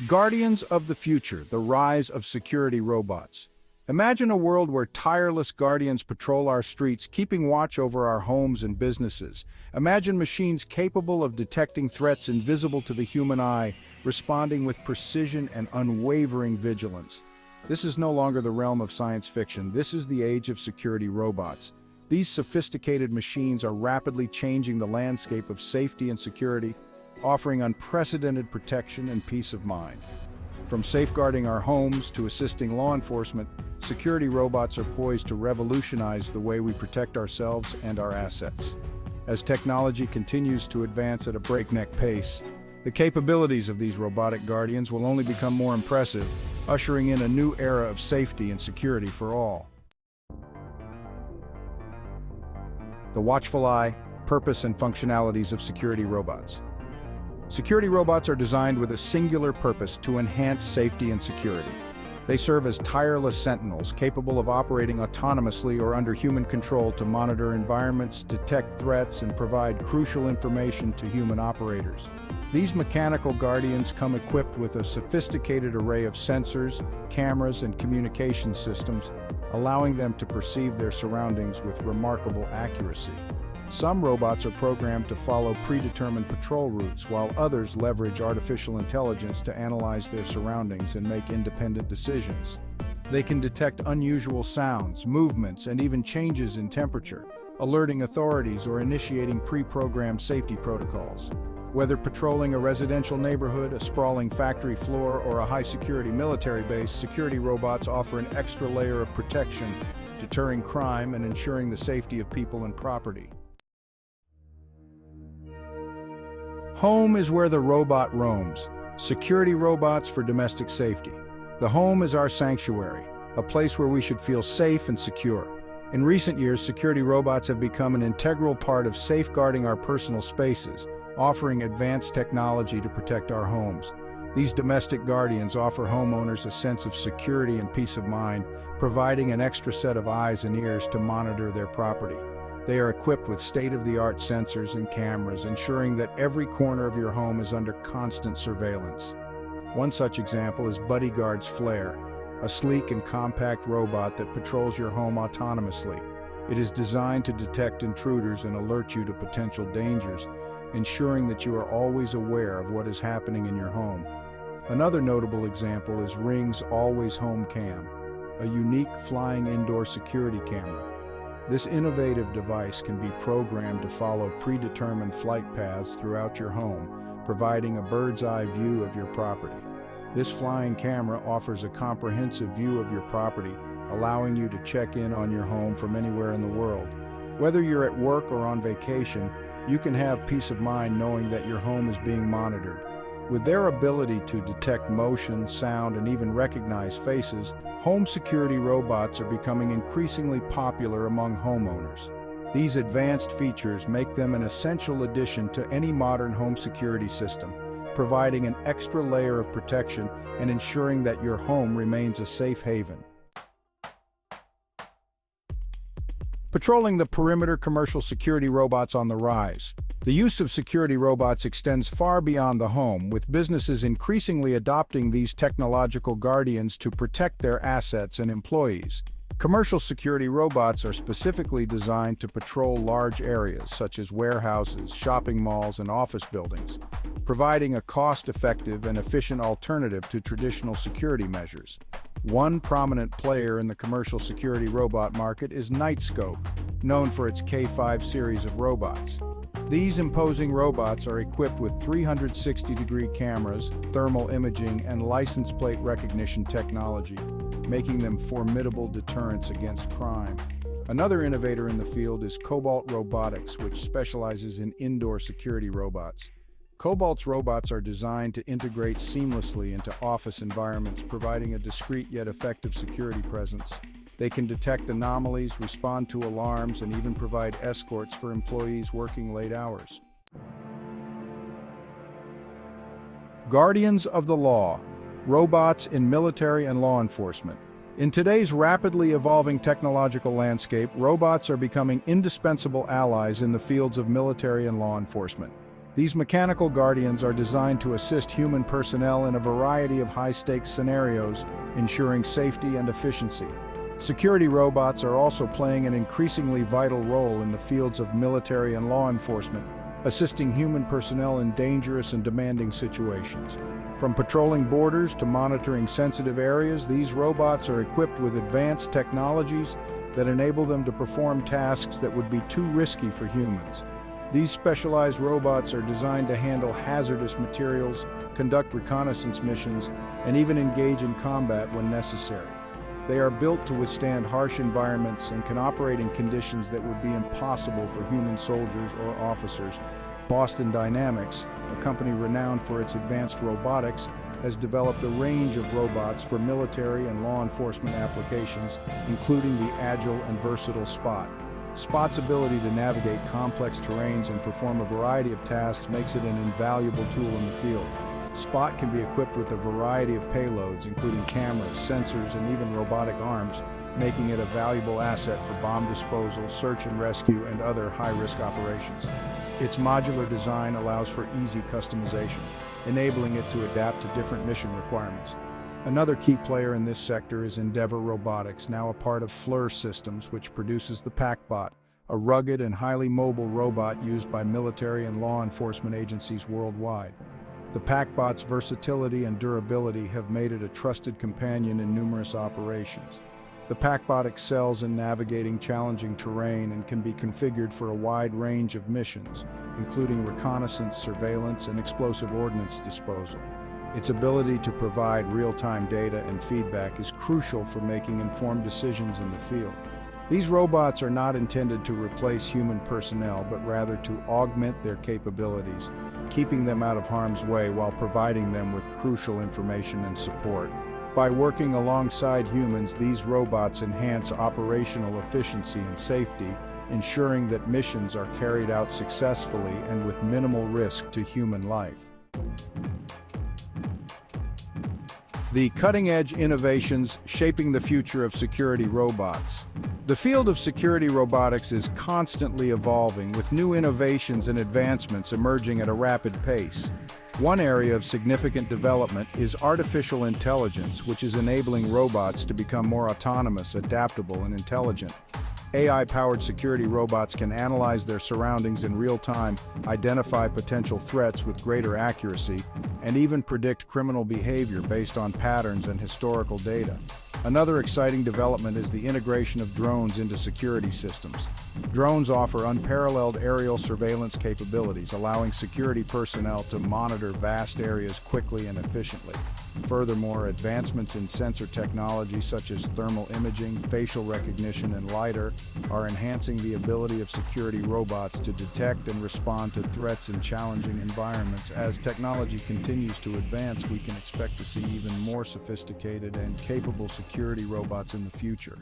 Guardians of the future, the rise of security robots. Imagine a world where tireless guardians patrol our streets, keeping watch over our homes and businesses. Imagine machines capable of detecting threats invisible to the human eye, responding with precision and unwavering vigilance. This is no longer the realm of science fiction. This is the age of security robots. These sophisticated machines are rapidly changing the landscape of safety and security, offering unprecedented protection and peace of mind. From safeguarding our homes to assisting law enforcement, security robots are poised to revolutionize the way we protect ourselves and our assets. As technology continues to advance at a breakneck pace, the capabilities of these robotic guardians will only become more impressive, ushering in a new era of safety and security for all. The watchful eye, purpose, and functionalities of security robots. Security robots are designed with a singular purpose to enhance safety and security. They serve as tireless sentinels capable of operating autonomously or under human control to monitor environments, detect threats, and provide crucial information to human operators. These mechanical guardians come equipped with a sophisticated array of sensors, cameras, and communication systems, allowing them to perceive their surroundings with remarkable accuracy. Some robots are programmed to follow predetermined patrol routes, while others leverage artificial intelligence to analyze their surroundings and make independent decisions. They can detect unusual sounds, movements, and even changes in temperature, alerting authorities or initiating pre-programmed safety protocols. Whether patrolling a residential neighborhood, a sprawling factory floor, or a high-security military base, security robots offer an extra layer of protection, deterring crime and ensuring the safety of people and property. Home is where the robot roams. Security robots for domestic safety. The home is our sanctuary, a place where we should feel safe and secure. In recent years, security robots have become an integral part of safeguarding our personal spaces, offering advanced technology to protect our homes. These domestic guardians offer homeowners a sense of security and peace of mind, providing an extra set of eyes and ears to monitor their property. They are equipped with state-of-the-art sensors and cameras, ensuring that every corner of your home is under constant surveillance. One such example is Bodyguard's Flare, a sleek and compact robot that patrols your home autonomously. It is designed to detect intruders and alert you to potential dangers, ensuring that you are always aware of what is happening in your home. Another notable example is Ring's Always Home Cam, a unique flying indoor security camera. This innovative device can be programmed to follow predetermined flight paths throughout your home, providing a bird's-eye view of your property. This flying camera offers a comprehensive view of your property, allowing you to check in on your home from anywhere in the world. Whether you're at work or on vacation, you can have peace of mind knowing that your home is being monitored. With their ability to detect motion, sound, and even recognize faces, home security robots are becoming increasingly popular among homeowners. These advanced features make them an essential addition to any modern home security system, providing an extra layer of protection and ensuring that your home remains a safe haven. Patrolling the perimeter, commercial security robots on the rise. The use of security robots extends far beyond the home, with businesses increasingly adopting these technological guardians to protect their assets and employees. Commercial security robots are specifically designed to patrol large areas such as warehouses, shopping malls, and office buildings, providing a cost-effective and efficient alternative to traditional security measures. One prominent player in the commercial security robot market is Knightscope, known for its K5 series of robots. These imposing robots are equipped with 360-degree cameras, thermal imaging, and license plate recognition technology, making them formidable deterrents against crime. Another innovator in the field is Cobalt Robotics, which specializes in indoor security robots. Cobalt's robots are designed to integrate seamlessly into office environments, providing a discreet yet effective security presence. They can detect anomalies, respond to alarms, and even provide escorts for employees working late hours. Guardians of the law. Robots in military and law enforcement. In today's rapidly evolving technological landscape, robots are becoming indispensable allies in the fields of military and law enforcement. These mechanical guardians are designed to assist human personnel in a variety of high-stakes scenarios, ensuring safety and efficiency. Security robots are also playing an increasingly vital role in the fields of military and law enforcement, assisting human personnel in dangerous and demanding situations. From patrolling borders to monitoring sensitive areas, these robots are equipped with advanced technologies that enable them to perform tasks that would be too risky for humans. These specialized robots are designed to handle hazardous materials, conduct reconnaissance missions, and even engage in combat when necessary. They are built to withstand harsh environments and can operate in conditions that would be impossible for human soldiers or officers. Boston Dynamics, a company renowned for its advanced robotics, has developed a range of robots for military and law enforcement applications, including the agile and versatile Spot. Spot's ability to navigate complex terrains and perform a variety of tasks makes it an invaluable tool in the field. Spot can be equipped with a variety of payloads, including cameras, sensors, and even robotic arms, making it a valuable asset for bomb disposal, search and rescue, and other high-risk operations. Its modular design allows for easy customization, enabling it to adapt to different mission requirements. Another key player in this sector is Endeavor Robotics, now a part of FLIR Systems, which produces the PackBot, a rugged and highly mobile robot used by military and law enforcement agencies worldwide. The PackBot's versatility and durability have made it a trusted companion in numerous operations. The PackBot excels in navigating challenging terrain and can be configured for a wide range of missions, including reconnaissance, surveillance, and explosive ordnance disposal. Its ability to provide real-time data and feedback is crucial for making informed decisions in the field. These robots are not intended to replace human personnel, but rather to augment their capabilities, keeping them out of harm's way while providing them with crucial information and support. By working alongside humans, these robots enhance operational efficiency and safety, ensuring that missions are carried out successfully and with minimal risk to human life. The cutting-edge innovations shaping the future of security robots. The field of security robotics is constantly evolving, with new innovations and advancements emerging at a rapid pace. One area of significant development is artificial intelligence, which is enabling robots to become more autonomous, adaptable, and intelligent. AI-powered security robots can analyze their surroundings in real time, identify potential threats with greater accuracy, and even predict criminal behavior based on patterns and historical data. Another exciting development is the integration of drones into security systems. Drones offer unparalleled aerial surveillance capabilities, allowing security personnel to monitor vast areas quickly and efficiently. Furthermore, advancements in sensor technology such as thermal imaging, facial recognition, and LiDAR are enhancing the ability of security robots to detect and respond to threats in challenging environments. As technology continues to advance, we can expect to see even more sophisticated and capable security robots in the future.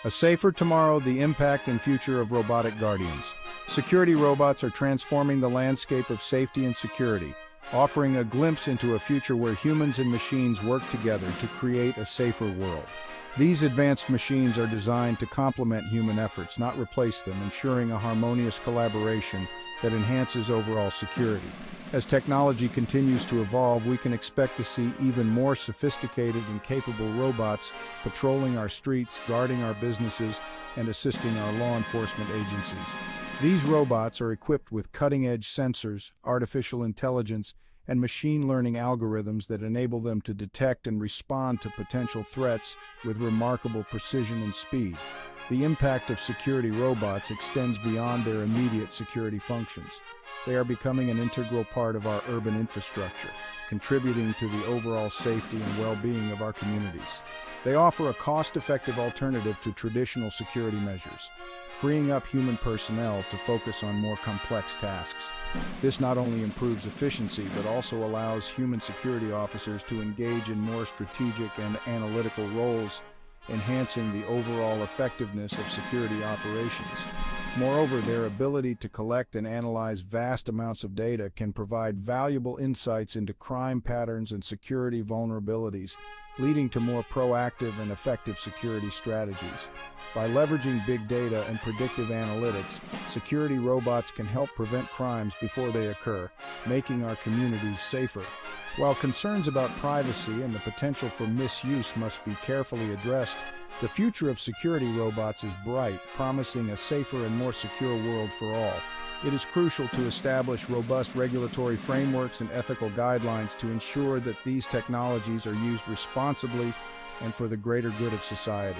A safer tomorrow, the impact and future of robotic guardians. Security robots are transforming the landscape of safety and security, offering a glimpse into a future where humans and machines work together to create a safer world. These advanced machines are designed to complement human efforts, not replace them, ensuring a harmonious collaboration that enhances overall security. As technology continues to evolve, we can expect to see even more sophisticated and capable robots patrolling our streets, guarding our businesses, and assisting our law enforcement agencies. These robots are equipped with cutting-edge sensors, artificial intelligence, and machine learning algorithms that enable them to detect and respond to potential threats with remarkable precision and speed. The impact of security robots extends beyond their immediate security functions. They are becoming an integral part of our urban infrastructure, contributing to the overall safety and well-being of our communities. They offer a cost-effective alternative to traditional security measures, freeing up human personnel to focus on more complex tasks. This not only improves efficiency, but also allows human security officers to engage in more strategic and analytical roles, enhancing the overall effectiveness of security operations. Moreover, their ability to collect and analyze vast amounts of data can provide valuable insights into crime patterns and security vulnerabilities, leading to more proactive and effective security strategies. By leveraging big data and predictive analytics, security robots can help prevent crimes before they occur, making our communities safer. While concerns about privacy and the potential for misuse must be carefully addressed, the future of security robots is bright, promising a safer and more secure world for all. It is crucial to establish robust regulatory frameworks and ethical guidelines to ensure that these technologies are used responsibly and for the greater good of society.